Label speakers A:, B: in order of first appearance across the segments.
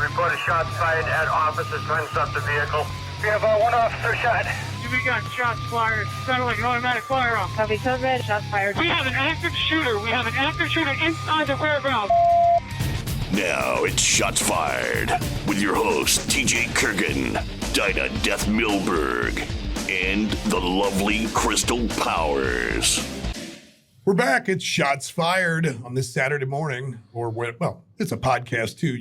A: Report a shot fired at officers trying to stop the vehicle. We have one officer shot.
B: We got shots fired. Sounded like an automatic firearm.
C: Copy, code red, shots fired.
B: We have an active shooter. We have an active shooter inside the warehouse.
D: Now it's Shots Fired with your hosts TJ Kirgin, Dyna Death Milberg, and the lovely Krystal Powers.
E: We're back. It's Shots Fired on this Saturday morning, or well, it's a podcast too.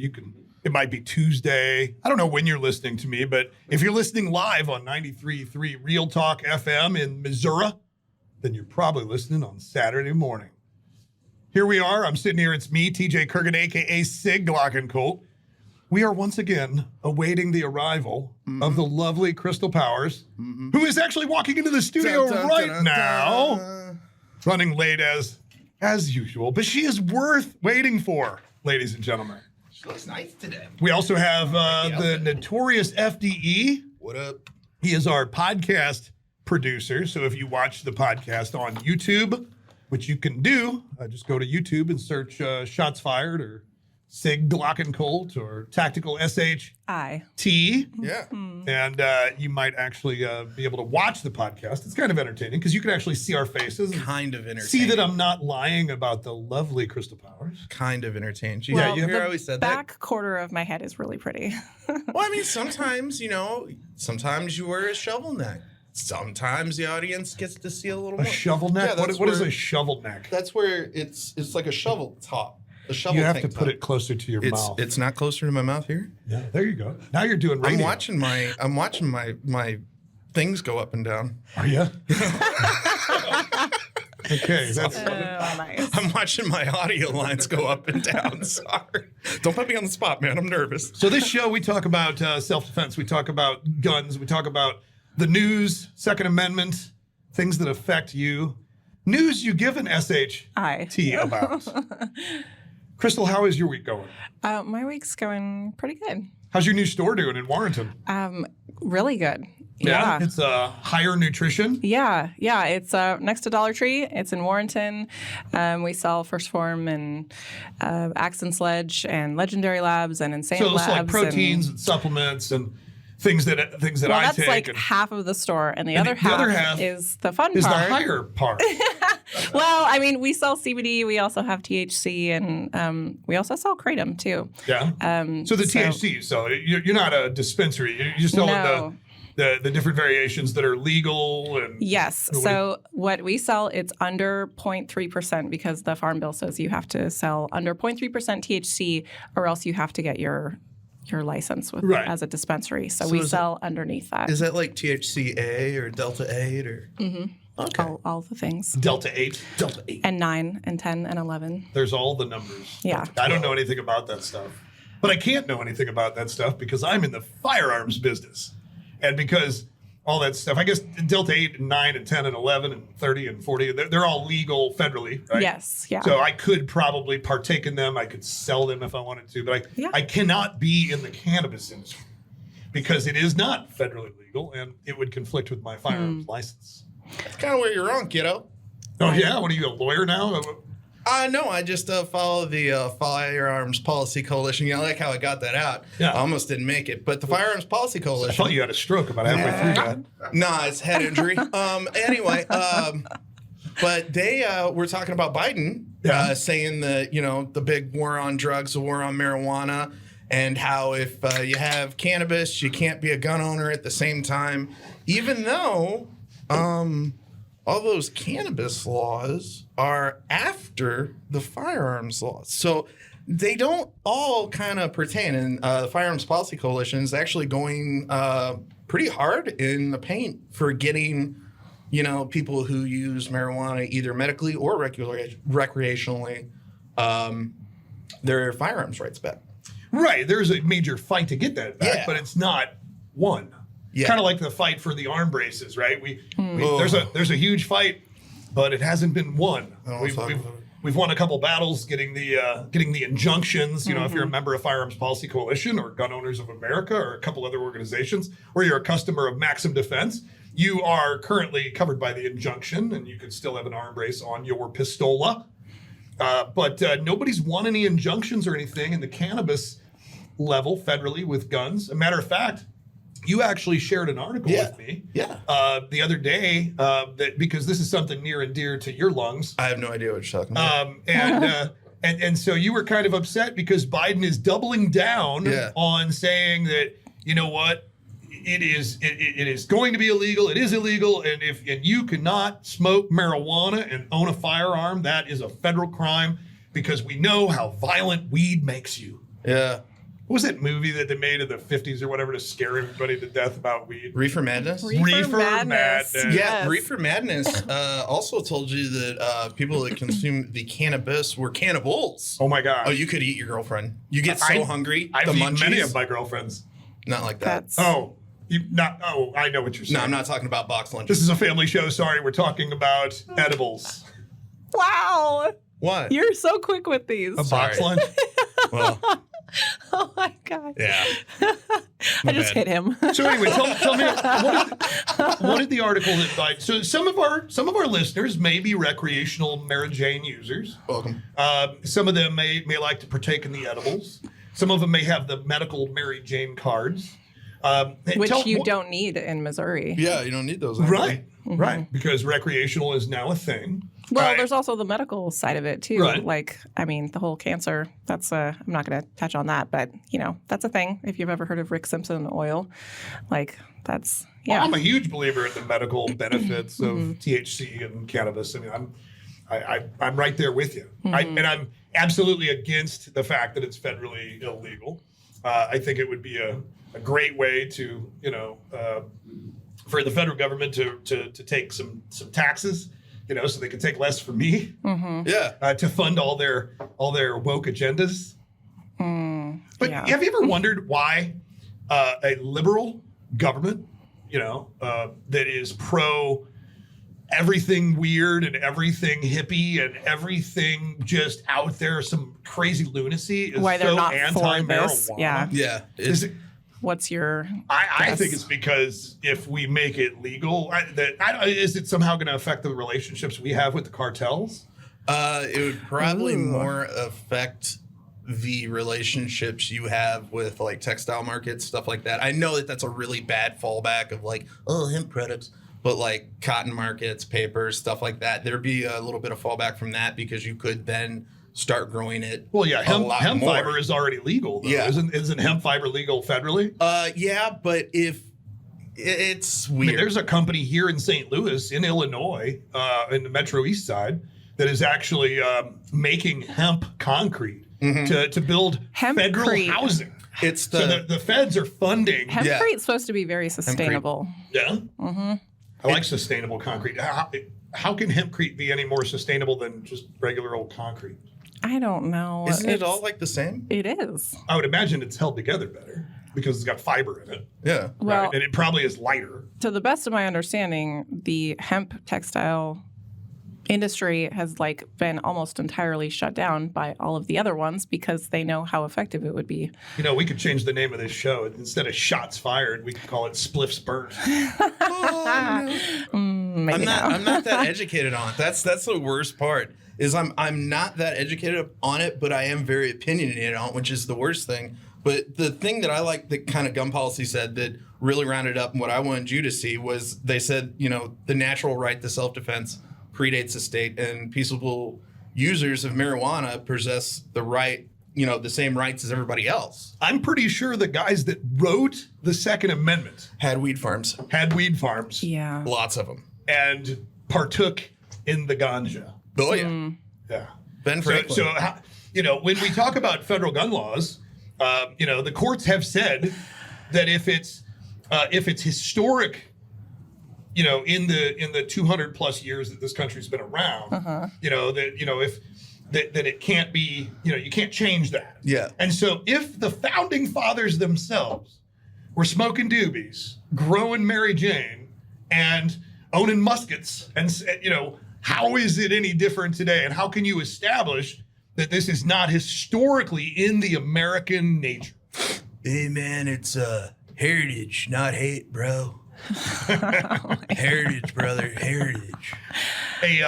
E: It might be Tuesday. I don't know when you're listening to me, but if you're listening live on 93.3 Real Talk FM in Missouri, then you're probably listening on Saturday morning. Here we are. I'm sitting here. It's me, TJ Kirgin, a.k.a. Sig Glockencolt. We are once again awaiting the arrival of the lovely Krystal Powers, who is actually walking into the studio right now, running late as usual. But she is worth waiting for, ladies and gentlemen.
F: She looks nice today.
E: We also have the notorious FDE.
F: What up?
E: He is our podcast producer. So if you watch the podcast on YouTube, which you can do, just go to YouTube and search Shots Fired or Sig Glockencolt or TacticalSht.
F: Yeah.
E: And you might actually be able to watch the podcast. It's kind of entertaining because you can actually see our faces.
F: Kind of entertaining.
E: See that I'm not lying about the lovely Krystal Powers.
F: Kind of entertaining.
E: Well,
F: You always said that.
G: Back quarter of my head is really pretty.
F: Well, I mean, sometimes you wear a shovel neck. Sometimes the audience gets to see a little
E: A
F: more.
E: shovel neck?
F: Yeah,
E: What is a shovel neck?
F: That's where it's like a shovel top. A shovel
E: You have to
F: tank
E: put
F: top.
E: it closer to your mouth.
F: It's not closer to my mouth here.
E: Yeah, there you go. Now you're doing radio.
F: I'm watching my things go up and down.
E: Are you? Okay, that's
G: Nice.
F: I'm watching my audio lines go up and down. Sorry. Don't put me on the spot, man. I'm nervous.
E: So this show, we talk about self-defense. We talk about guns. We talk about the news, Second Amendment, things that affect you. News you give an SHT about. Krystal, how is your week going?
G: My week's going pretty good.
E: How's your new store doing in Warrenton?
G: Really good. Yeah.
E: It's higher nutrition.
G: Yeah. It's next to Dollar Tree. It's in Warrenton. We sell First Form and Axe and Sledge and Legendary Labs and Insane
E: So
G: Labs.
E: it's like proteins and supplements and things that I
G: that's
E: take.
G: like
E: and
G: half of the store, and the other half is the fun
E: is
G: part.
E: the higher part.
G: Well, I mean, we sell CBD. We also have THC, and we also sell Kratom too.
E: Yeah. So the THC you sell, you're not a dispensary. You're selling the different variations that are legal. And
G: yes. So what we sell, it's under 0.3% because the Farm Bill says you have to sell under 0.3% THC, or else you have to get your license as a dispensary. So we sell underneath that.
F: Is that like THCA or Delta 8 or?
G: Mm-hmm.
F: Okay.
G: All the things.
E: Delta 8.
G: And 9 and 10 and 11.
E: There's all the numbers.
G: Yeah.
E: I don't know anything about that stuff. But I can't know anything about that stuff because I'm in the firearms business. And because all that stuff, I guess Delta 8 and 9 and 10 and 11 and 30 and 40, they're all legal federally, right?
G: Yes, yeah.
E: So I could probably partake in them. I could sell them if I wanted to. But I cannot be in the cannabis industry because it is not federally legal and it would conflict with my firearms license.
F: That's kind of where you're wrong, kiddo.
E: Oh, yeah? What are you, a lawyer now?
F: No, I just follow the Firearms Policy Coalition. I like how I got that out.
E: Yeah.
F: I almost didn't make it. But the Firearms Policy
E: I
F: Coalition.
E: thought you had a stroke about halfway through that.
F: Nah, it's head injury. Anyway, but they were talking about Biden saying that, the big war on drugs, the war on marijuana, and how if you have cannabis, you can't be a gun owner at the same time, even though all those cannabis laws are after the firearms laws. So they don't all kind of pertain. And the Firearms Policy Coalition is actually going pretty hard in the paint for getting, people who use marijuana either medically or recreationally, their firearms rights back.
E: Right. There's a major fight to get that back, but it's not won.
F: Yeah.
E: Kind of like the fight for the arm braces, right? There's a huge fight, but it hasn't been won. We've won a couple battles getting the injunctions. If you're a member of Firearms Policy Coalition or Gun Owners of America or a couple other organizations, or you're a customer of Maxim Defense, you are currently covered by the injunction, and you can still have an arm brace on your pistola. But nobody's won any injunctions or anything, and the cannabis level federally with guns. A matter of fact, you actually shared an article with me the other day that because this is something near and dear to your lungs.
F: I have no idea what you're talking about.
E: And so you were kind of upset because Biden is doubling down on saying that, you know what, it is going to be illegal. It is illegal. And and you cannot smoke marijuana and own a firearm, that is a federal crime because we know how violent weed makes you.
F: Yeah.
E: What was that movie that they made in the 50s or whatever to scare everybody to death about weed?
F: Reefer Madness?
G: Reefer Madness.
F: Yeah,
G: Yes.
F: Reefer Madness also told you that people that consume the cannabis were cannibals.
E: Oh my God.
F: Oh, you could eat your girlfriend. You get so hungry.
E: I've
F: the
E: eaten many
F: munchies.
E: of my girlfriends.
F: Not like that.
G: That's
E: I know what you're saying.
F: No, I'm not talking about box lunches.
E: This is a family show. Sorry, we're talking about edibles.
G: wow.
F: What?
G: You're so quick with these.
E: A box lunch?
F: Well,
G: Oh my God.
F: yeah.
G: I just hit him.
E: So anyway, tell me what did the article that Biden? So some of our listeners may be recreational Mary Jane users.
F: Welcome.
E: Some of them may like to partake in the edibles. Some of them may have the medical Mary Jane cards,
G: Which you don't need in Missouri.
F: Yeah, you don't need those.
E: Right, right, because recreational is now a thing.
G: Well, there's also the medical side of it too.
E: Right.
G: Like, I mean, the whole cancer. That's I'm not going to touch on that, but that's a thing. If you've ever heard of Rick Simpson oil, like that's
E: Well, I'm a huge believer in the medical benefits of THC and cannabis. I mean, I'm right there with you. And I'm absolutely against the fact that it's federally illegal. I think it would be a great way to for the federal government to take some taxes. So they can take less from me. To fund all their woke agendas. But have you ever wondered why a liberal government, that is pro everything weird and everything hippie and everything just out there, some crazy lunisy, is
G: why they're
E: so
G: not
E: anti-marijuana?
G: for this? Yeah.
F: Yeah.
G: What's your?
E: I think it's because if we make it legal, is it somehow going to affect the relationships we have with the cartels?
F: It would probably more affect the relationships you have with like textile markets, stuff like that. I know that that's a really bad fallback of like, hemp products, but like cotton markets, papers, stuff like that. There'd be a little bit of fallback from that because you could then start growing it.
E: Well, yeah, hemp fiber is already legal, though.
F: Yeah.
E: Isn't hemp fiber legal federally?
F: Yeah, but if it's weird.
E: I mean, there's a company here in St. Louis, in Illinois, in the Metro East Side, that is actually making hemp concrete to build federal housing.
F: It's
E: so the feds are funding.
G: Hempcrete's supposed to be very sustainable.
E: Yeah. I like sustainable concrete. How can hempcrete be any more sustainable than just regular old concrete?
G: I don't know.
F: Isn't it all like the same?
G: It is.
E: I would imagine it's held together better because it's got fiber in it.
F: Yeah.
G: Well,
E: right? And it probably is lighter.
G: To the best of my understanding, the hemp textile industry has been almost entirely shut down by all of the other ones because they know how effective it would be.
E: We could change the name of this show. Instead of Shots Fired, we could call it Spliffs Burnt.
F: I'm not that educated on it. That's the worst part. Is I'm not that educated on it, but I am very opinionated on it, which is the worst thing. But the thing that I like that kind of gun policy said that really rounded up and what I wanted you to see was they said, the natural right to self-defense predates the state, and peaceable users of marijuana possess the right, the same rights as everybody else.
E: I'm pretty sure the guys that wrote the Second Amendment
F: had weed farms.
G: Yeah.
F: Lots of them.
E: And partook in the ganja.
F: Oh, yeah.
E: Yeah.
F: Ben Franklin.
E: So, when we talk about federal gun laws, the courts have said that if it's historic, in the 200 plus years that this country's been around, that it can't be, you can't change that.
F: Yeah.
E: And so if the founding fathers themselves were smoking doobies, growing Mary Jane, and owning muskets, and how is it any different today? And how can you establish that this is not historically in the American nature?
F: Hey, man, it's heritage, not hate, bro. Heritage, brother, heritage.
E: Hey,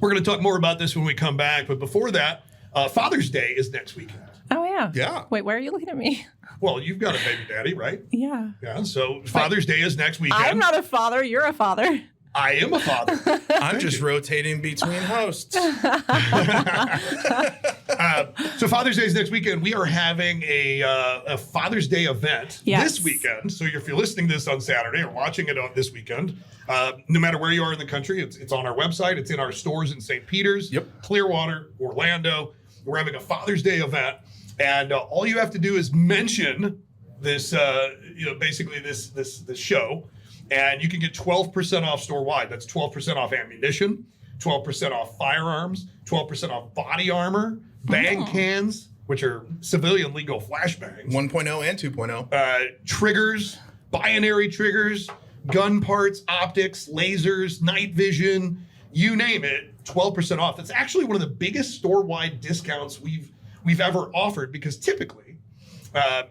E: we're going to talk more about this when we come back. But before that, Father's Day is next weekend.
G: Oh, yeah.
F: Yeah.
G: Wait, why are you looking at me?
E: Well, you've got a baby daddy, right?
G: Yeah.
E: Yeah. So Father's Day is next weekend.
G: I'm not a father. You're a father.
E: I am a father.
F: I'm just rotating between hosts.
E: So Father's Day is next weekend. We are having a Father's Day event this weekend. So if you're listening to this on Saturday or watching it on this weekend, no matter where you are in the country, it's on our website. It's in our stores in St. Peter's, Clearwater, Orlando. We're having a Father's Day event, and all you have to do is mention this, basically this show. And you can get 12% off store-wide. That's 12% off ammunition, 12% off firearms, 12% off body armor, bang cans, which are civilian legal flashbangs.
F: 1.0 and 2.0.
E: Triggers, binary triggers, gun parts, optics, lasers, night vision, you name it, 12% off. That's actually one of the biggest store-wide discounts we've ever offered, because typically,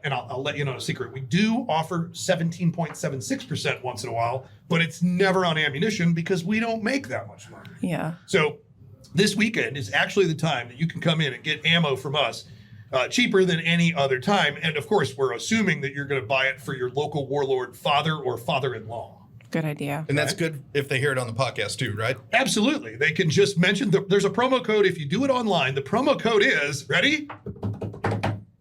E: and I'll let you know a secret, we do offer 17.76% once in a while, but it's never on ammunition because we don't make that much money.
G: Yeah.
E: So this weekend is actually the time that you can come in and get ammo from us cheaper than any other time. And of course, we're assuming that you're going to buy it for your local warlord father or father-in-law.
G: Good idea.
F: And that's good if they hear it on the podcast too, right?
E: Absolutely. They can just mention, there's a promo code if you do it online. The promo code is, ready?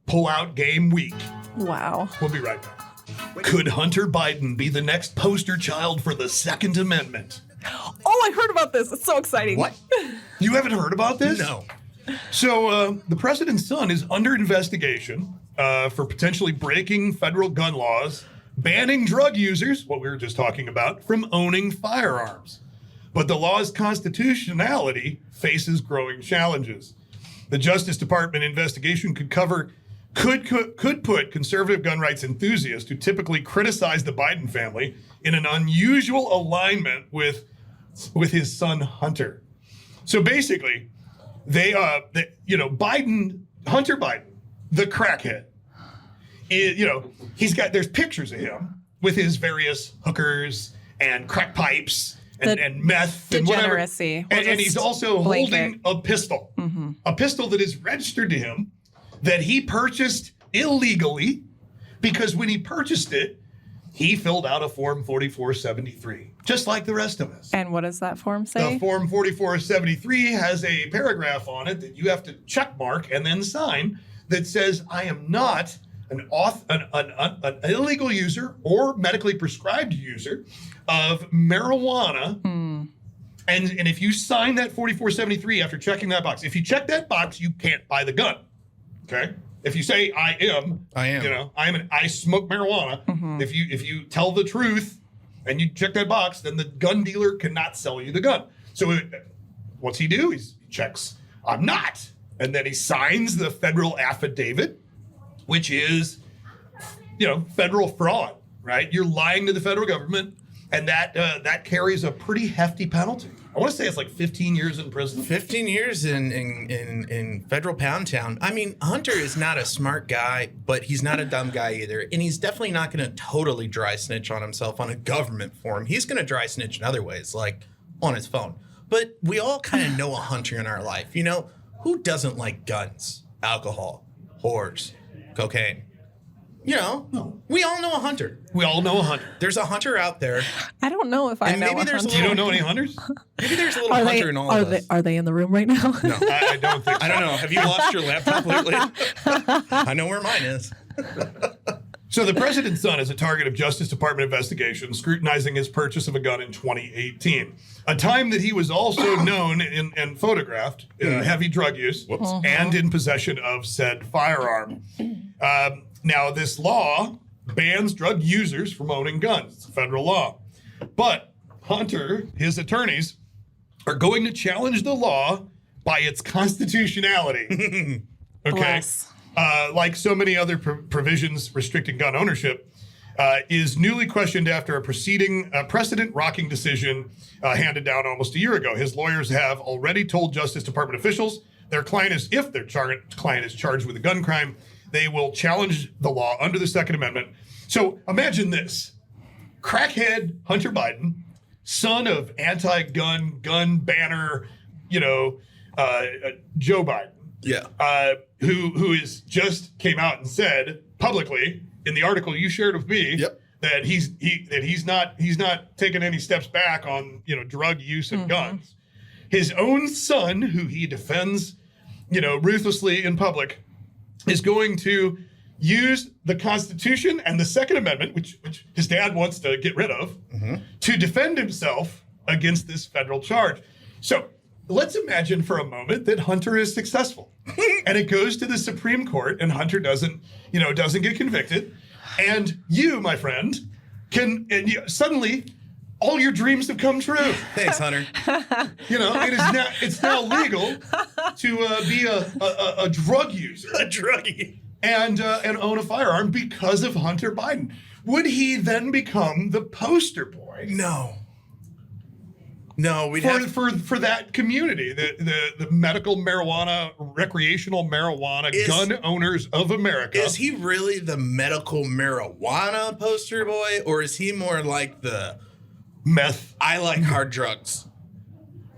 E: Pull out game week.
G: Wow.
E: We'll be right back. Could Hunter Bidebn be the next poster child for the Second Amendment?
G: Oh, I heard about this. It's so exciting.
F: What?
E: You haven't heard about this?
F: No.
E: So the president's son is under investigation for potentially breaking federal gun laws, banning drug users, what we were just talking about, from owning firearms. But the law's constitutionality faces growing challenges. The Justice Department investigation could put conservative gun rights enthusiasts who typically criticize the Biden family in an unusual alignment with his son Hunter. So basically, Hunter Bidebn, the crackhead, there's pictures of him with his various hookers and crack pipes and meth and whatever. And he's also holding a pistol, a pistol that is registered to him, that he purchased illegally, because when he purchased it, he filled out a Form 4473, just like the rest of us.
G: And what does that form say?
E: The Form 4473 has a paragraph on it that you have to check mark and then sign that says, I am not an illegal user or medically prescribed user of marijuana. And if you sign that 4473 after checking that box, if you check that box, you can't buy the gun. Okay. If you say I smoke marijuana. If you tell the truth and you check that box, then the gun dealer cannot sell you the gun. So what's he do? He checks I'm not, and then he signs the federal affidavit, which is federal fraud. Right? You're lying to the federal government, and that carries a pretty hefty penalty. I want to say it's like 15 years in prison.
F: 15 years in federal pound town. I mean, Hunter is not a smart guy, but he's not a dumb guy either. And he's definitely not going to totally dry snitch on himself on a government forum. He's going to dry snitch in other ways, like on his phone. But we all kind of know a Hunter in our life. Who doesn't like guns, alcohol, whores, cocaine? We all know a Hunter.
E: We all know a Hunter.
F: There's a Hunter out there.
G: I don't know if I know a Hunter.
E: You don't know any Hunters?
F: Maybe there's a little Hunter in all of us.
G: Are they in the room right now?
E: No, I don't think so.
F: I don't know. Have you lost your laptop lately? I know where mine is.
E: So the president's son is a target of Justice Department investigation, scrutinizing his purchase of a gun in 2018, a time that he was also known and photographed heavy drug use and in possession of said firearm. Now, this law bans drug users from owning guns. It's a federal law. But Hunter, his attorneys, are going to challenge the law by its constitutionality. Okay? Like so many other provisions restricting gun ownership, is newly questioned after a precedent-rocking decision handed down almost a year ago. His lawyers have already told Justice Department officials if their client is charged with a gun crime, they will challenge the law under the Second Amendment. So imagine this. Crackhead Hunter Bidebn, son of anti-gun, gun banner, Joe Biden. who is just came out and said publicly in the article you shared with me that he's not taking any steps back on drug use and guns. His own son, who he defends ruthlessly in public, is going to use the Constitution and the Second Amendment, which his dad wants to get rid of, to defend himself against this federal charge. So let's imagine for a moment that Hunter is successful and it goes to the Supreme Court and Hunter doesn't get convicted. And you, my friend, suddenly all your dreams have come true.
F: Thanks, Hunter.
E: It's now legal to be a drug user.
F: A druggie.
E: And own a firearm because of Hunter Bidebn. Would he then become the poster boy?
F: No, we'd
E: for that community, the medical marijuana, recreational marijuana gun owners of America.
F: Is he really the medical marijuana poster boy, or is he more like the
E: meth?
F: I like hard drugs.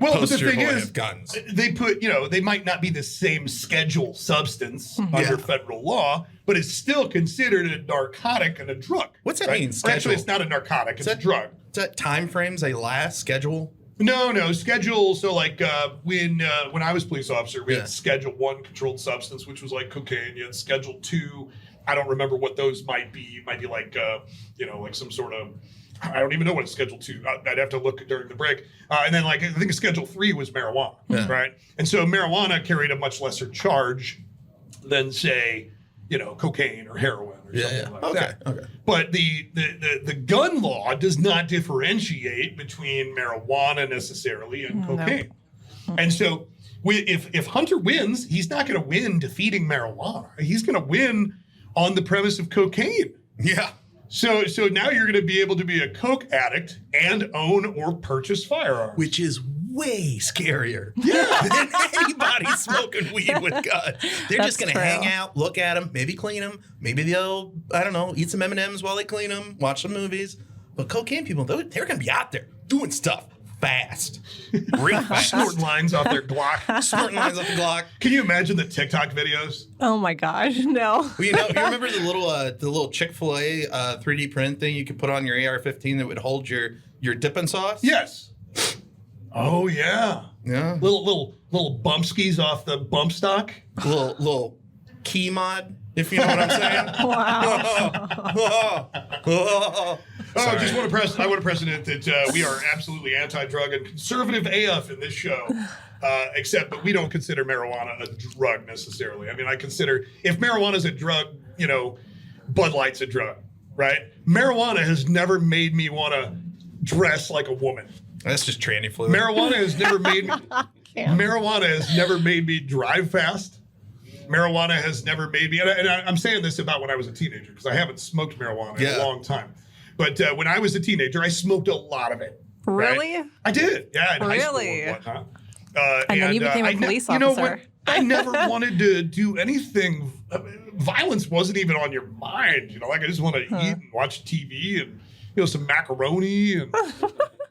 E: Well, but the thing is,
F: guns.
E: They put, they might not be the same schedule substance under federal law, but it's still considered a narcotic and a drug.
F: What's that mean?
E: Or actually, it's not a narcotic; it's a drug.
F: Is that time frames they last? Schedule?
E: No, schedule. So like when I was police officer, we had Schedule 1 controlled substance, which was like cocaine. You had Schedule 2. I don't remember what those might be. It might be like like some sort of. I don't even know what it's Schedule 2. I'd have to look during the break. And then I think Schedule 3 was marijuana, right? And so marijuana carried a much lesser charge than say, cocaine or heroin or something like that. Okay. But the gun law does not differentiate between marijuana necessarily and cocaine. And so if Hunter wins, he's not going to win defeating marijuana. He's going to win on the premise of cocaine.
F: Yeah.
E: So now you're going to be able to be a coke addict and own or purchase firearms.
F: Which is way scarier than anybody smoking weed with guns. They're just going to hang out, look at them, maybe clean them. Maybe they'll, eat some M&Ms while they clean them, watch some movies. But cocaine people, they're going to be out there doing stuff fast. Real fast.
E: Snorting lines off their Glock.
F: Snorting lines off the Glock.
E: Can you imagine the TikTok videos?
G: Oh my gosh, no.
F: Well, you remember the little Chick-fil-A 3D print thing you could put on your AR-15 that would hold your dipping sauce?
E: Yes. Oh yeah.
F: Yeah.
E: Little bumpskis off the bump stock.
F: Little key mod, if you know what I'm saying.
G: Wow.
E: I want to press it that we are absolutely anti-drug and conservative AF in this show, except that we don't consider marijuana a drug necessarily. I mean, I consider if marijuana is a drug, Bud Light's a drug, right? Marijuana has never made me want to dress like a woman.
F: That's just tranny fluid.
E: Marijuana has never made me. Marijuana has never made me drive fast. Marijuana has never made me, and I'm saying this about when I was a teenager because I haven't smoked marijuana in a long time. But when I was a teenager, I smoked a lot of it.
G: Really?
E: Right? I did. Yeah, in high school and whatnot.
G: And then you became a police officer.
E: You know what? I never wanted to do anything. Violence wasn't even on your mind. I just want to eat and watch TV and some macaroni and.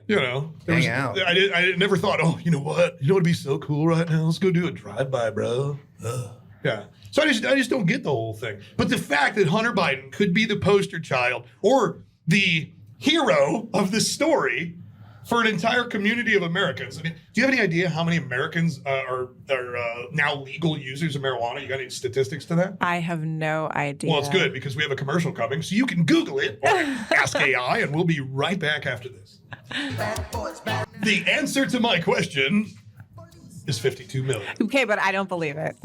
F: Hang out.
E: I never thought, you know what? You know what'd be so cool right now? Let's go do a drive-by, bro. Yeah. So I just don't get the whole thing. But the fact that Hunter Bidebn could be the poster child or the hero of this story for an entire community of Americans. I mean, do you have any idea how many Americans are now legal users of marijuana? You got any statistics to that?
G: I have no idea.
E: Well, it's good because we have a commercial coming, so you can Google it or ask AI, and we'll be right back after this. The answer to my question is 52 million.
G: Okay, but I don't believe it.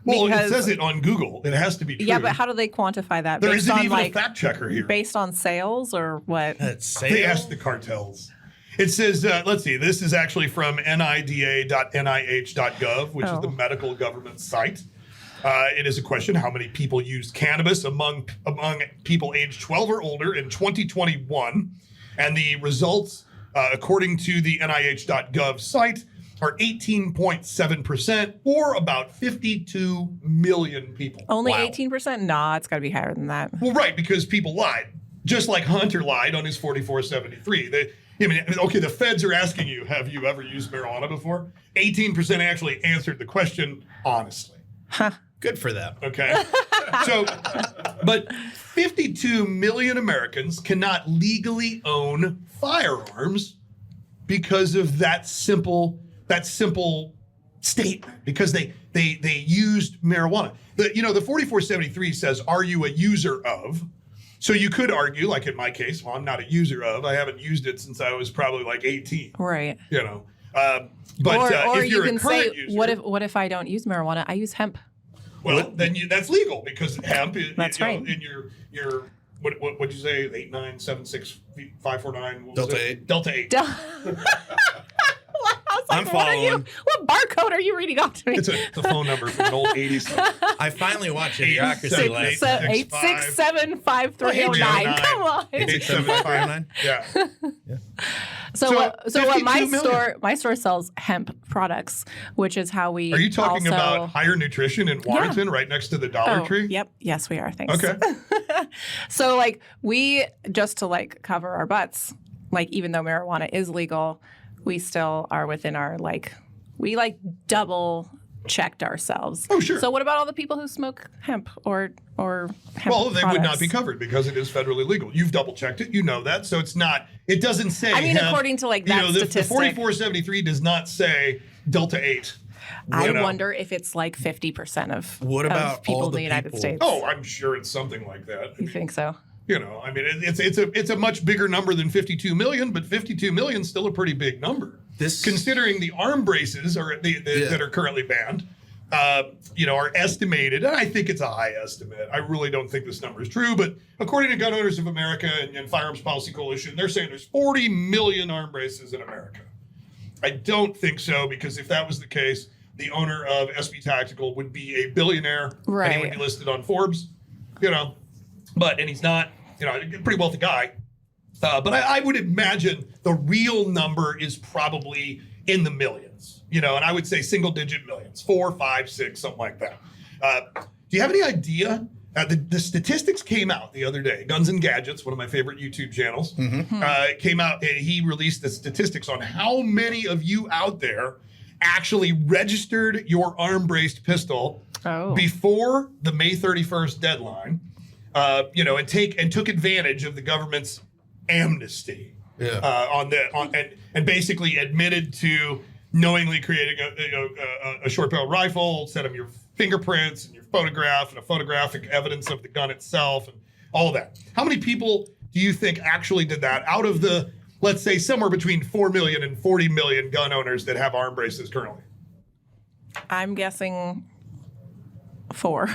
E: Well, it says it on Google. It has to be true.
G: Yeah, but how do they quantify that?
E: There isn't even a fact checker here.
G: Based on sales or what?
E: They asked the cartels. It says, let's see, this is actually from nida.nih.gov, which is the medical government site. It is a question, how many people used cannabis among people aged 12 or older in 2021? And the results, according to the nih.gov site, are 18.7%, or about 52 million people.
G: Only 18%? Nah, it's got to be higher than that.
E: Well, right, because people lied. Just like Hunter lied on his 4473. The feds are asking you, have you ever used marijuana before? 18% actually answered the question honestly.
F: Good for them.
E: Okay. So, but 52 million Americans cannot legally own firearms because of that simple statement, because they used marijuana. The 4473 says, are you a user of? So you could argue, like in my case, well, I'm not a user of. I haven't used it since I was probably like 18.
G: Right.
E: But
G: or
E: if you're
G: you can
E: a current
G: say,
E: user,
G: what if I don't use marijuana? I use hemp.
E: well, then that's legal because hemp is
G: right.
E: in your what'd you say, 8976549
F: Delta 8.
E: Delta 8.
F: I'm following.
G: What barcode are you reading off to me?
E: It's a phone number from an old 80s.
F: I finally watched Idiocracy last
G: So 8675309. Come on.
F: 8675309.
E: Yeah.
G: So what
E: 52
G: my
E: million.
G: store sells hemp products, which is how we
E: Are you talking
G: also,
E: about Higher Nutrition in Warrenton, right next to the Dollar Tree?
G: Yep. Yes, we are. Thanks.
E: Okay.
G: So like we just to like cover our butts, like even though marijuana is legal, we still are within our we double checked ourselves.
E: Oh, sure.
G: So what about all the people who smoke hemp or hemp
E: Well, they would not
G: products?
E: be covered because it is federally legal. You've double checked it. You know that. So it's not, it doesn't say.
G: I mean,
E: hemp.
G: according to like that
E: the
G: statistic.
E: 4473 does not say Delta 8.
G: I wonder if it's like 50% of,
F: What about
G: of people
F: all
G: in
F: the
G: the United
F: people-
G: States.
E: Oh, I'm sure it's something like that.
G: You think so?
E: I mean, it's a much bigger number than 52 million, but 52 million is still a pretty big number. Considering the arm braces that are currently banned, are estimated, and I think it's a high estimate. I really don't think this number is true, but according to Gun Owners of America and Firearms Policy Coalition, they're saying there's 40 million arm braces in America. I don't think so, because if that was the case, the owner of SB Tactical would be a billionaire,
G: right?
E: And he would be listed on Forbes, and he's not, a pretty wealthy guy. But I would imagine the real number is probably in the millions, and I would say single-digit millions, 4, 5, 6, something like that. Do you have any idea? The statistics came out the other day. Guns and Gadgets, one of my favorite YouTube channels, came out, and he released the statistics on how many of you out there actually registered your arm-braced pistol before the May 31st deadline, and took advantage of the government's amnesty and basically admitted to knowingly creating a short barrel rifle, sent them your fingerprints and your photograph and a photographic evidence of the gun itself and all of that. How many people do you think actually did that out of the, let's say, somewhere between 4 million and 40 million gun owners that have arm braces currently?
G: I'm guessing 40.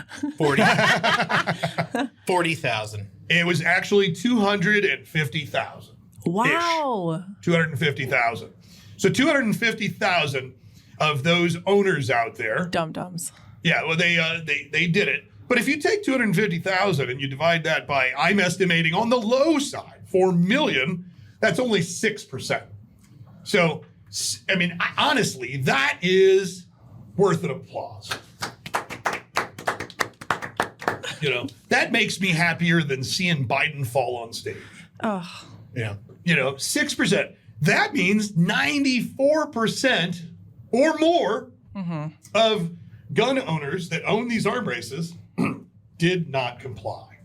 F: 40,000.
E: It was actually 250,000.
G: Wow.
E: 250,000. So 250,000 of those owners out there.
G: Dum-dums.
E: Yeah, well, they did it. But if you take 250,000 and you divide that by, I'm estimating on the low side, 4 million, that's only 6%. So, I mean, honestly, that is worth an applause. That makes me happier than seeing Biden fall on stage.
G: Oh.
E: Yeah. 6%. That means 94% or more of gun owners that own these arm braces did not comply.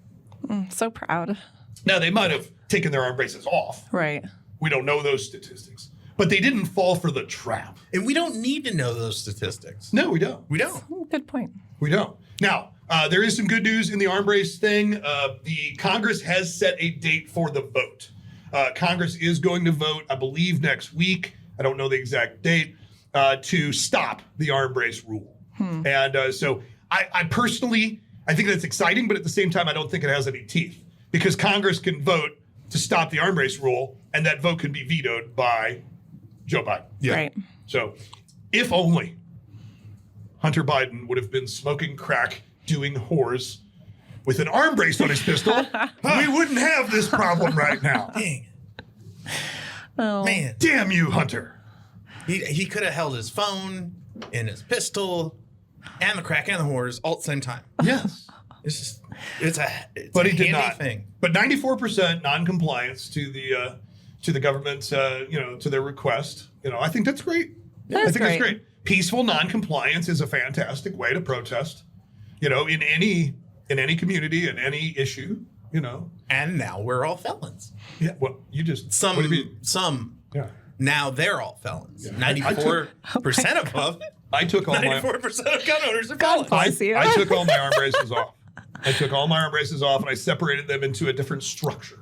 G: So proud.
E: Now, they might have taken their arm braces off.
G: Right.
E: We don't know those statistics. But they didn't fall for the trap.
F: And we don't need to know those statistics.
E: No, we don't.
F: We don't.
G: Good point.
E: We don't. Now, there is some good news in the arm brace thing. The Congress has set a date for the vote. Congress is going to vote, I believe, next week. I don't know the exact date, to stop the arm brace rule. And so I personally, I think that's exciting, but at the same time, I don't think it has any teeth, because Congress can vote to stop the arm brace rule, and that vote can be vetoed by Joe Biden.
F: Yeah.
G: Right.
E: So if only Hunter Biden would have been smoking crack, doing whores with an arm brace on his pistol, we wouldn't have this problem right now.
F: Dang.
G: Oh.
F: Man.
E: Damn you, Hunter.
F: He could have held his phone and his pistol and the crack and the whores all at the same time.
E: Yes.
F: It's
E: But
F: a
E: he did
F: handy
E: not.
F: thing.
E: But 94% non-compliance to the government, to their request. I think that's great. I think that's great. peaceful noncompliance is a fantastic way to protest, in any community, in any issue,
F: And now we're all felons.
E: Yeah, well, you just...
F: Some.
E: What do you mean?
F: Yeah. Now they're all felons.
E: Yeah.
F: 94% of them.
E: I took all
F: 94% of gun owners are felons.
E: I took all my arm braces off. And I separated them into a different structure.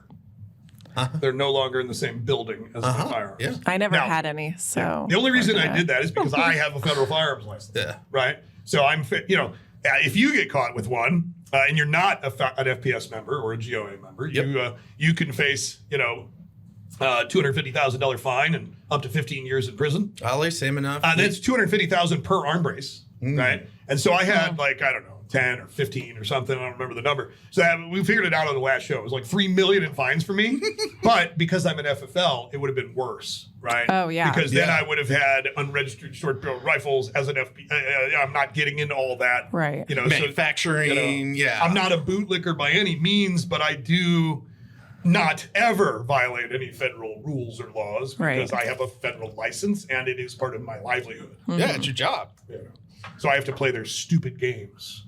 E: They're no longer in the same building as the firearms.
F: Yeah.
G: I never had any, so...
E: The only reason I did that is because I have a federal firearms license.
F: Yeah.
E: Right? So I'm fit, if you get caught with one and you're not an FPS member or a GOA member, you can face, $250,000 fine and up to 15 years in prison.
F: Ollie, same enough.
E: That's $250,000 per arm brace, right? And so I had 10 or 15 or something. I don't remember the number. So we figured it out on the last show. It was like $3 million in fines for me. But because I'm an FFL, it would have been worse, right?
G: Oh, yeah.
E: Because then I would have had unregistered short barrel rifles as an I'm not getting into all that.
G: Right.
F: Manufacturing,
E: I'm not a bootlicker by any means, but I do not ever violate any federal rules or laws because I have a federal license and it is part of my livelihood.
G: Mm-hmm.
F: Yeah, it's your job.
E: So I have to play their stupid games.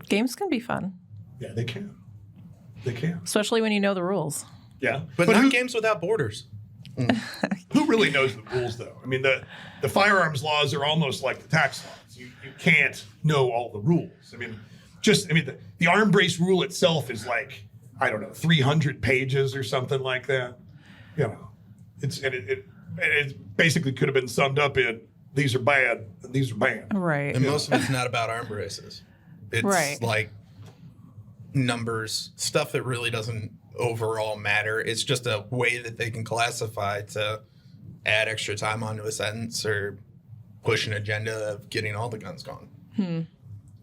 G: Games can be fun.
E: Yeah, they can. They can.
G: Especially when you know the rules.
E: Yeah.
F: But not games without borders.
E: Who really knows the rules, though? I mean, the firearms laws are almost like the tax laws. You can't know all the rules. The arm brace rule itself is 300 pages or something like that. It basically could have been summed up in these are bad and these are banned.
G: Right.
F: And most of it's not about arm braces. It's like numbers, stuff that really doesn't overall matter. It's just a way that they can classify to add extra time onto a sentence or push an agenda of getting all the guns gone.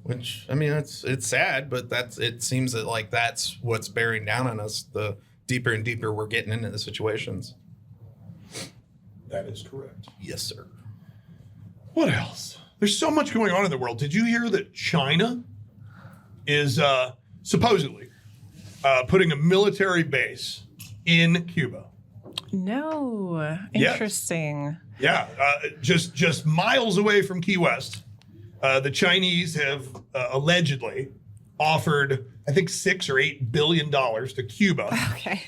F: Which, it's sad, but it seems that that's what's bearing down on us the deeper and deeper we're getting into the situations.
E: That is correct.
F: Yes, sir.
E: What else? There's so much going on in the world. Did you hear that China is supposedly putting a military base in Cuba?
G: No. Interesting.
E: Yes. Yeah. Just miles away from Key West. The Chinese have allegedly offered, I think, $6 or $8 billion to Cuba.
G: Okay.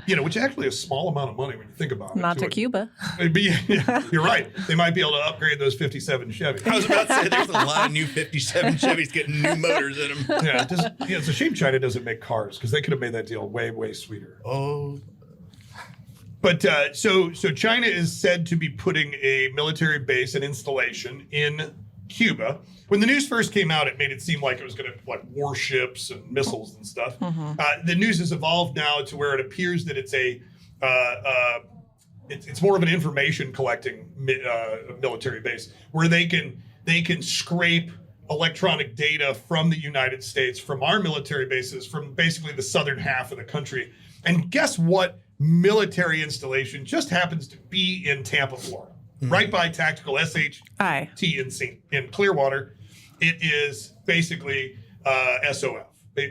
E: Which is actually a small amount of money when you think about it.
G: Not to Cuba.
E: You're right. They might be able to upgrade those 57 Chevys.
F: I was about to say, there's a lot of new 57 Chevys getting new motors in them.
E: Yeah, it's a shame China doesn't make cars because they could have made that deal way, way sweeter.
F: Oh.
E: But so China is said to be putting a military base and installation in Cuba. When the news first came out, it made it seem like it was going to warships and missiles and stuff. The news has evolved now to where it appears that it's it's more of an information collecting military base where they can scrape electronic data from the United States, from our military bases, from basically the southern half of the country. And guess what military installation just happens to be in Tampa, Florida? Right by TacticalSht in Clearwater. It is basically SOF.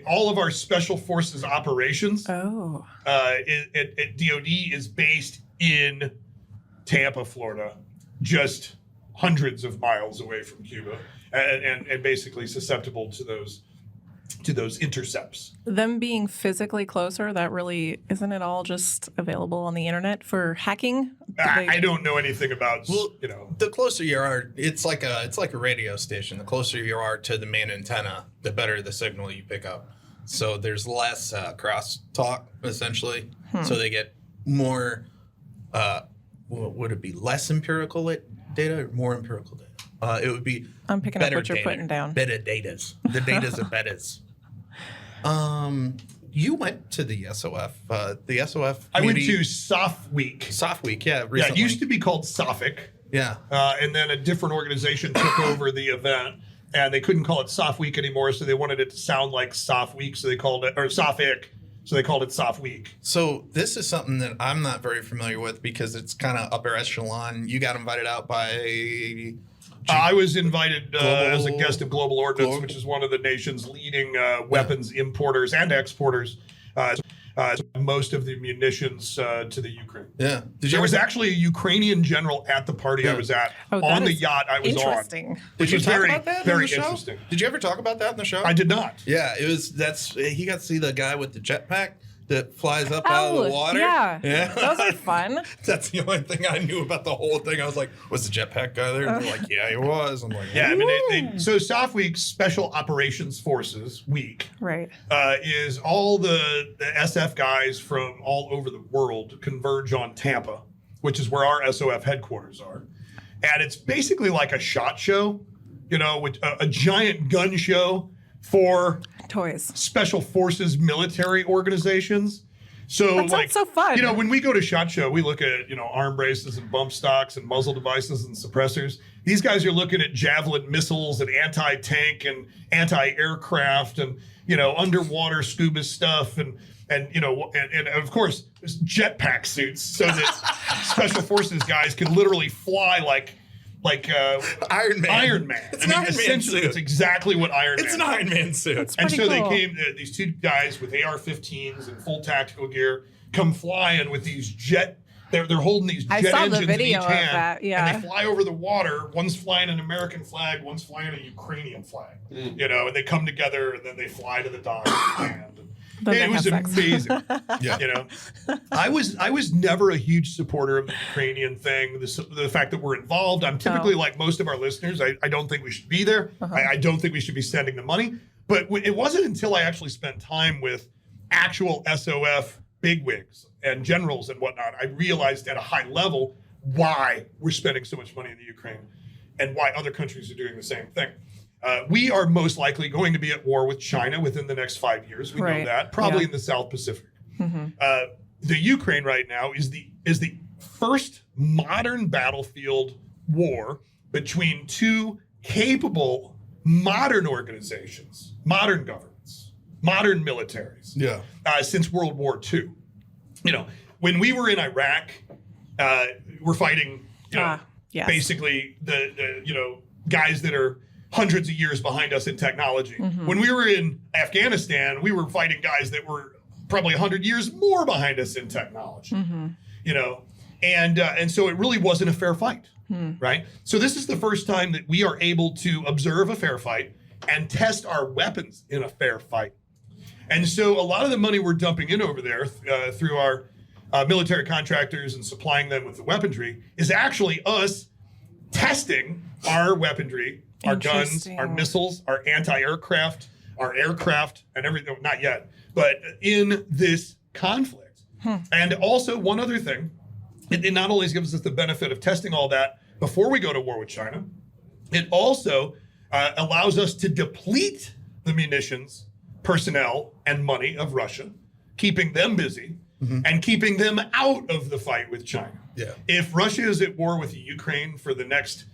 E: All of our special forces operations at DOD is based in Tampa, Florida, just hundreds of miles away from Cuba, and basically susceptible to those intercepts.
G: Them being physically closer, that really isn't it all just available on the internet for hacking?
E: I don't know anything about.
F: The closer you are, it's like a radio station. The closer you are to the main antenna, the better the signal you pick up. So there's less cross talk essentially. So they get more. Would it be less empirical data or more empirical data? It would be.
G: I'm picking up what you're putting down.
F: Better datas. The data's are betters. You went to the SOF. The SOF.
E: I went to SOF Week.
F: SOF Week, yeah. Recently.
E: Yeah, it used to be called SOFIC.
F: Yeah.
E: And then a different organization took over the event, and they couldn't call it SOF Week anymore, so they wanted it to sound like SOF Week, so they called it, or SOFIC, so they called it SOF Week.
F: So this is something that I'm not very familiar with because it's kind of upper echelon. You got invited out by...
E: I was invited as a guest of Global Ordnance, which is one of the nation's leading weapons importers and exporters. most of the munitions to the Ukraine.
F: Yeah.
E: There was actually a Ukrainian general at the party I was at on the yacht I was on.
F: Did you talk about that
E: very
F: on the show?
E: Interesting.
F: Did you ever talk about that in the show?
E: I did not.
F: Yeah, he got to see the guy with the jetpack that flies up out of the water.
G: Yeah. Those are fun.
F: That's the only thing I knew about the whole thing. I was like, was the jetpack guy there? And they're like, yeah, he was. I'm like,
E: yeah. I mean, so SOF Week, Special Operations Forces Week,
G: right,
E: is all the SF guys from all over the world converge on Tampa, which is where our SOF headquarters are, and it's basically like a SHOT Show, with a giant gun show for
G: toys,
E: special forces military organizations. So
G: that sounds so fun.
E: When we go to SHOT Show, we look at, arm braces and bump stocks and muzzle devices and suppressors. These guys are looking at Javelin missiles and anti-tank and anti-aircraft and, underwater scuba stuff and of course jetpack suits so that special forces guys can literally fly like
F: Iron Man.
E: Iron Man.
F: It's an Iron Man suit.
E: It's exactly what Iron Man.
F: It's an Iron Man suit.
E: And so
G: cool.
E: they came. These two guys with AR-15s and full tactical gear come flying with these jet. They're holding these jet engines
G: the video
E: in each hand,
G: of that. Yeah.
E: And they fly over the water. One's flying an American flag. One's flying a Ukrainian flag. And they come together and then they fly to the dock and land. It was amazing.
F: Yeah.
E: I was never a huge supporter of the Ukrainian thing. The fact that we're involved. I'm typically like most of our listeners. I don't think we should be there. I don't think we should be sending the money. But it wasn't until I actually spent time with actual SOF bigwigs and generals and whatnot, I realized at a high level why we're spending so much money in the Ukraine and why other countries are doing the same thing. We are most likely going to be at war with China within the next 5 years. We know that, probably in the South Pacific. The Ukraine right now is the first modern battlefield war between two capable modern organizations, modern governments, modern militaries. Since World War II. When we were in Iraq, we're fighting, basically the guys that are hundreds of years behind us in technology. When we were in Afghanistan, we were fighting guys that were probably 100 years more behind us in technology. And so it really wasn't a fair fight, right? So this is the first time that we are able to observe a fair fight and test our weapons in a fair fight. And so a lot of the money we're dumping in over there through our military contractors and supplying them with the weaponry is actually us testing our weaponry, our guns, our missiles, our anti-aircraft, our aircraft, and everything. Not yet, but in this conflict. And also one other thing, it not only gives us the benefit of testing all that before we go to war with China, it also allows us to deplete the munitions, personnel, and money of Russia, keeping them busy and keeping them out of the fight with China. If Russia is at war with the Ukraine for the next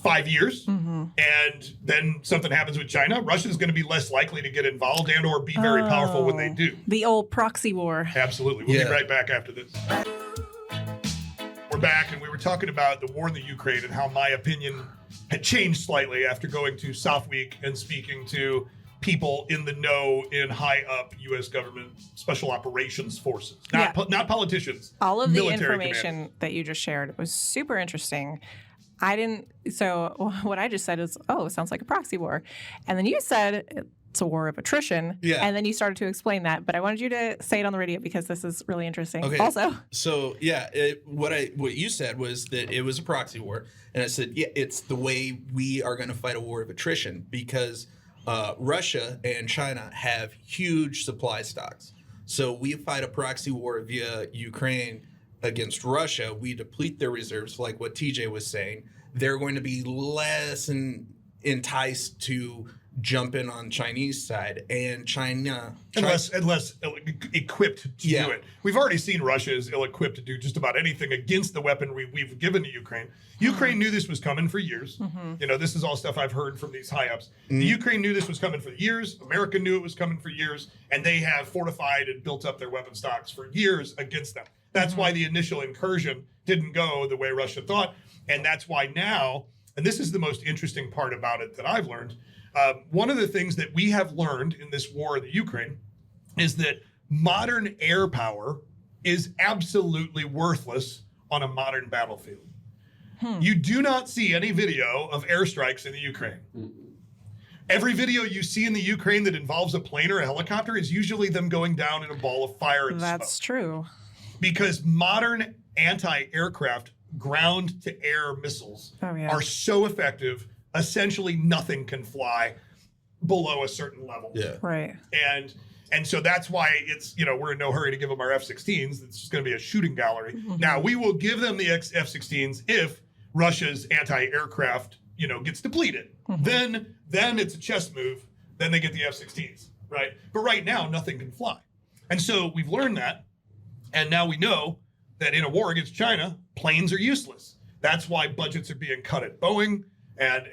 E: 5 years and then something happens with China, Russia's going to be less likely to get involved and or be very powerful when they do.
G: The old proxy war.
E: Absolutely. We'll be right back after this. We're back, and we were talking about the war in the Ukraine and how my opinion had changed slightly after going to SOF Week and speaking to people in the know in high up U.S. government special operations forces, not politicians.
G: All of the information
E: commanders
G: that you just shared was super interesting. So what I just said is, it sounds like a proxy war. And then you said it's a war of attrition. And then you started to explain that. But I wanted you to say it on the radio because this is really interesting.
F: Okay.
G: Also.
F: So, what you said was that it was a proxy war. And I said, it's the way we are going to fight a war of attrition because Russia and China have huge supply stocks. So we fight a proxy war via Ukraine against Russia. We deplete their reserves, like what TJ was saying. They're going to be less enticed to jump in on Chinese side, and China less
E: equipped to do it. We've already seen Russia is ill-equipped to do just about anything against the weaponry we've given to Ukraine. Ukraine knew this was coming for years. This is all stuff I've heard from these high-ups. The Ukraine knew this was coming for years. America knew it was coming for years, and they have fortified and built up their weapon stocks for years against them. That's why the initial incursion didn't go the way Russia thought, and that's why now, and this is the most interesting part about it that I've learned, one of the things that we have learned in this war in the Ukraine is that modern air power is absolutely worthless on a modern battlefield. You do not see any video of airstrikes in the Ukraine. Every video you see in the Ukraine that involves a plane or a helicopter is usually them going down in a ball of fire and
G: That's
E: smoke.
G: true.
E: Because modern anti-aircraft ground-to-air missiles are so effective, essentially nothing can fly below a certain level.
F: Yeah.
G: Right.
E: And so that's why it's, we're in no hurry to give them our F-16s. It's just going to be a shooting gallery. Now, we will give them the F-16s if Russia's anti-aircraft, gets depleted. Then it's a chess move. Then they get the F-16s, right? But right now, nothing can fly. And so we've learned that. And now we know that in a war against China, planes are useless. That's why budgets are being cut at Boeing and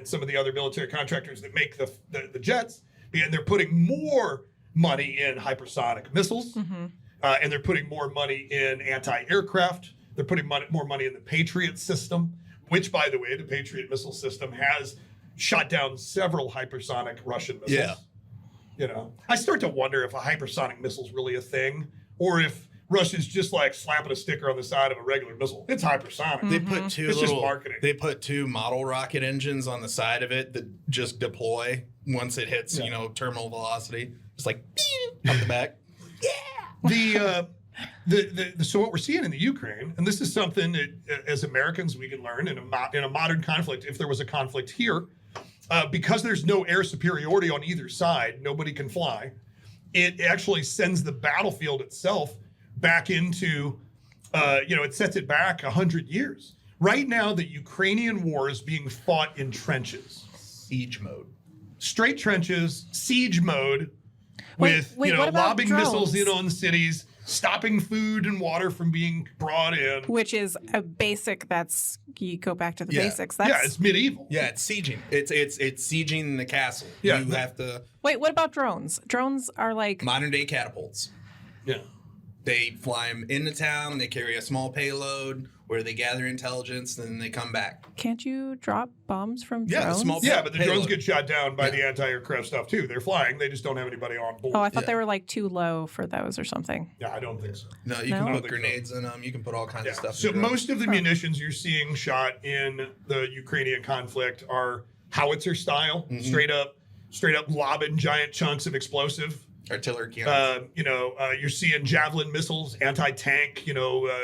E: some of the other military contractors that make the jets. And they're putting more money in hypersonic missiles, and they're putting more money in anti-aircraft. They're putting more money in the Patriot system, which, by the way, the Patriot missile system has shot down several hypersonic Russian missiles.
F: Yeah.
E: I start to wonder if a hypersonic missile is really a thing, or if Russia's just like slapping a sticker on the side of a regular missile. It's hypersonic.
F: They put
E: It's just marketing.
F: They put 2 model rocket engines on the side of it that just deploy once it hits, terminal velocity. Just like on the back.
E: So what we're seeing in the Ukraine, and this is something that as Americans we can learn in a modern conflict, if there was a conflict here, because there's no air superiority on either side, nobody can fly. It actually sends the battlefield itself back into, it sets it back 100 years. Right now, the Ukrainian war is being fought in trenches.
F: Siege mode.
E: Straight trenches, siege mode,
G: Wait,
E: with,
G: what about
E: lobbing
G: drones?
E: missiles in on cities, stopping food and water from being brought in.
G: Which is a basic. You go back to the basics.
E: It's medieval.
F: Yeah, it's sieging. It's sieging the castle.
E: Yeah.
F: You have to.
G: Wait, what about drones? Drones are like
F: Modern day catapults.
E: Yeah.
F: They fly them into town. They carry a small payload where they gather intelligence, and then they come back.
G: Can't you drop bombs from drones?
F: Yeah, the small
E: Yeah, but the drones
F: payload.
E: get shot down by the anti-aircraft stuff too. They're flying. They just don't have anybody on board.
G: Oh, I thought they were like too low for those or something.
E: Yeah, I don't think so.
F: No, you
G: No?
F: can put grenades in them. You can put all kinds of stuff.
E: So
F: in drones.
E: most of the munitions you're seeing shot in the Ukrainian conflict are howitzer style, straight up lobbing giant chunks of explosive.
F: Artillery cannons.
E: You're seeing javelin missiles, anti-tank,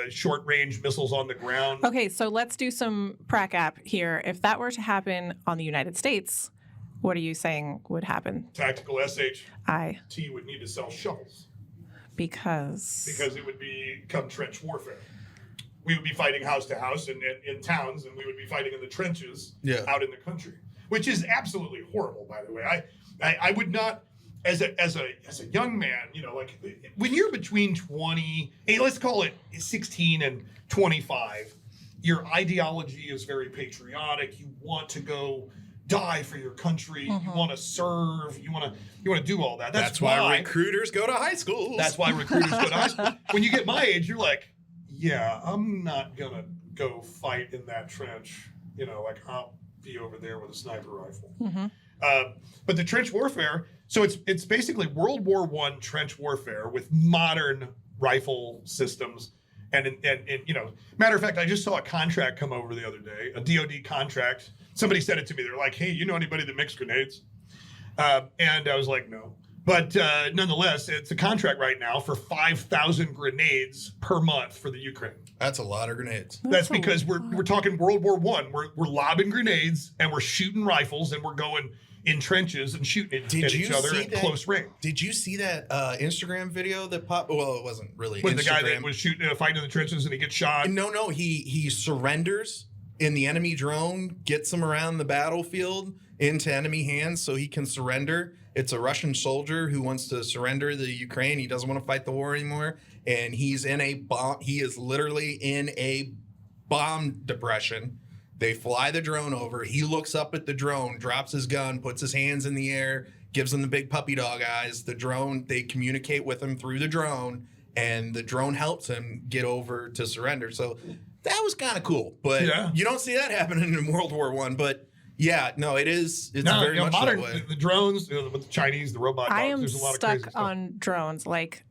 E: short-range missiles on the ground.
G: Okay, so let's do some prac app here. If that were to happen on the United States, what are you saying would happen?
E: Tactical SHT
G: I
E: would need to sell shovels
G: because
E: it would become trench warfare. We would be fighting house to house and in towns, and we would be fighting in the trenches out in the country, which is absolutely horrible, by the way. I would not. As a young man, when you're between let's call it 16 and 25, your ideology is very patriotic. You want to go die for your country. You want to serve. You want to do all that.
F: That's why recruiters go to high schools.
E: That's why recruiters go to high school. When you get my age, you're like, yeah, I'm not gonna go fight in that trench. I'll be over there with a sniper rifle. But the trench warfare. So it's basically World War I trench warfare with modern rifle systems. And matter of fact, I just saw a contract come over the other day, a DOD contract. Somebody said it to me. They're like, hey, you know anybody that makes grenades? And I was like, no. But nonetheless, it's a contract right now for 5,000 grenades per month for the Ukraine.
F: That's a lot of grenades.
E: That's because we're talking World War I. We're lobbing grenades and we're shooting rifles and we're going in trenches and shooting at each other at close range.
F: Did you see that Instagram video that popped? Well, it wasn't really
E: With
F: Instagram.
E: the guy that was shooting, fighting in the trenches and he gets shot?
F: No, he surrenders and the enemy drone gets him around the battlefield into enemy hands so he can surrender. It's a Russian soldier who wants to surrender the Ukraine. He doesn't want to fight the war anymore. And he's in a bomb. He is literally in a bomb depression. They fly the drone over. He looks up at the drone, drops his gun, puts his hands in the air, gives him the big puppy dog eyes. The drone, they communicate with him through the drone, and the drone helps him get over to surrender. So that was kind of cool. But you don't see that happening in World War I. But Yeah, no, it is. It's
E: No,
F: very much
E: modern
F: that way.
E: the drones, with the Chinese, the robot dogs.
G: I am
E: There's a lot of crazy
G: stuck
E: stuff.
G: on drones. Like,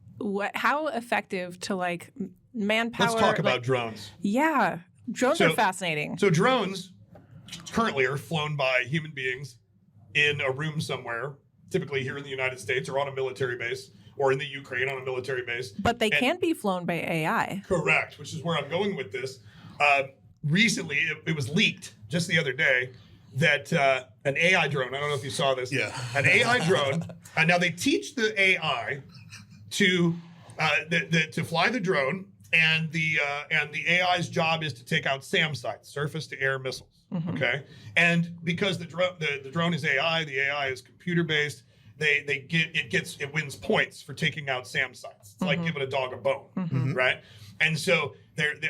G: how effective to like manpower?
E: Let's talk about
G: like,
E: drones.
G: Yeah, drones are fascinating.
E: So drones currently are flown by human beings in a room somewhere, typically here in the United States or on a military base, or in the Ukraine on a military base.
G: But they can be flown by AI.
E: Correct, which is where I'm going with this. Recently, it was leaked just the other day that an AI drone, I don't know if you saw this, an AI drone, and now they teach the AI to fly the drone, and the AI's job is to take out SAM sites, surface to air missiles. Okay, and because the drone is AI, the AI is computer based. It wins points for taking out SAM sites. It's like giving a dog a bone, right? And so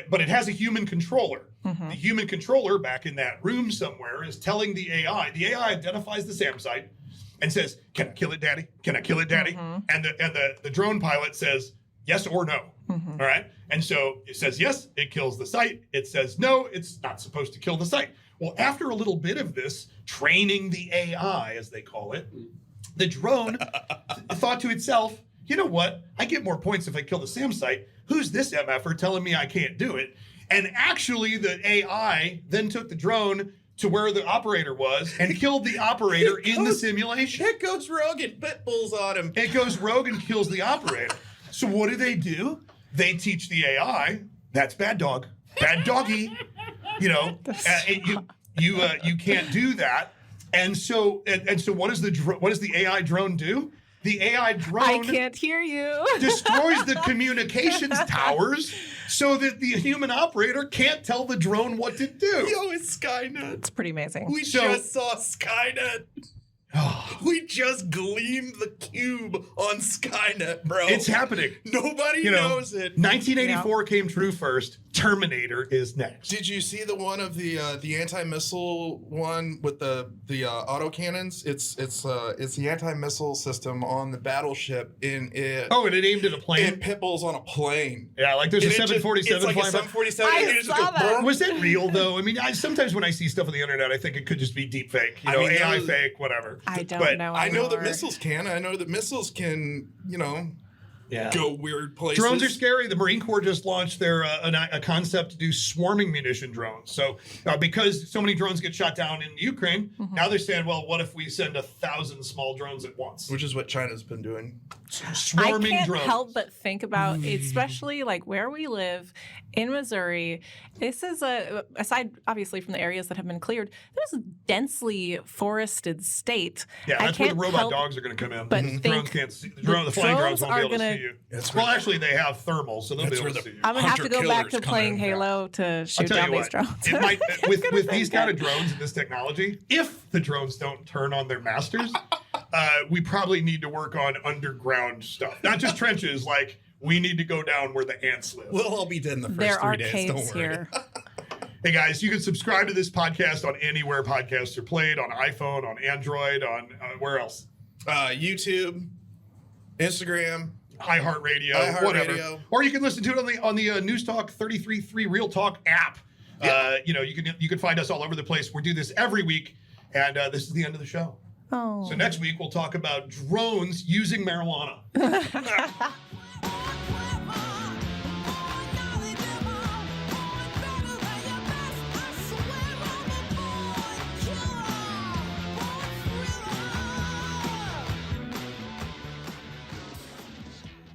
E: but it has a human controller. The human controller back in that room somewhere is telling the AI. The AI identifies the SAM site and says, "Can I kill it, Daddy? Can I kill it, Daddy?" And the drone pilot says yes or no. All right. And so it says yes, it kills the site. It says no, it's not supposed to kill the site. Well, after a little bit of this training the AI, as they call it, the drone thought to itself, you know what? I get more points if I kill the SAM site. Who's this MFer telling me I can't do it? And actually, the AI then took the drone to where the operator was and killed the operator in the simulation.
F: It goes rogue and pit bulls on him.
E: It goes rogue and kills the operator. So what do? They teach the AI, that's bad dog, bad doggy. You know, you can't do that. And so what does the AI drone do? The AI drone
G: I can't hear you.
E: destroys the communications towers so that the human operator can't tell the drone what to do.
F: Yo, it's Skynet.
G: It's pretty amazing.
F: We just saw Skynet. We just gleamed the cube on Skynet, bro.
E: It's happening.
F: Nobody knows it.
E: 1984 came true first. Terminator is next.
F: Did you see the one of the anti-missile one with the autocannons? It's the anti-missile system on the battleship in it.
E: Oh, and it aimed at a plane.
F: It pit bulls on a plane.
E: Yeah, like there's a 747
F: it's like
E: flying
F: a 747.
G: I saw that.
E: Was that real though? I mean, sometimes when I see stuff on the internet, I think it could just be deep fake. AI fake, whatever.
G: I don't know.
F: I know that
G: anymore.
F: missiles can. I know that missiles can, go weird places.
E: Drones are scary. The Marine Corps just launched their a concept to do swarming munition drones. So because so many drones get shot down in Ukraine, now they're saying, well, what if we send 1,000 small drones at once?
F: Which is what China's been doing.
E: Swarming
G: I can't
E: drones.
G: help but think about, especially like where we live in Missouri. This is aside obviously from the areas that have been cleared, there's a densely forested state.
E: Yeah, that's where the robot dogs are going to come in.
G: But
E: The drones can't see. The flying drones won't be able to see you. Well, actually, they have thermal, so they'll be able to see you.
G: I'm gonna have to go back to
F: hunter-killers
G: playing
F: come in.
G: Halo to
E: I'll
G: shoot
E: tell
G: down
E: you
G: these drones.
E: It might, with these kind of drones and this technology, if the drones don't turn on their masters, we probably need to work on underground stuff, not just trenches. Like we need to go down where the ants live.
F: We'll all be dead in the first
G: There
F: 3
G: are
F: days.
G: caves
F: Don't worry.
G: here.
E: Hey guys, you can subscribe to this podcast on anywhere podcasts are played, on iPhone, on Android, on where else?
F: YouTube, Instagram,
E: iHeartRadio, whatever. Or you can listen to it on the News Talk 33.3 Real Talk app.
F: Yeah.
E: You can find us all over the place. We do this every week, and this is the end of the show.
G: Oh.
E: So next week we'll talk about drones using marijuana.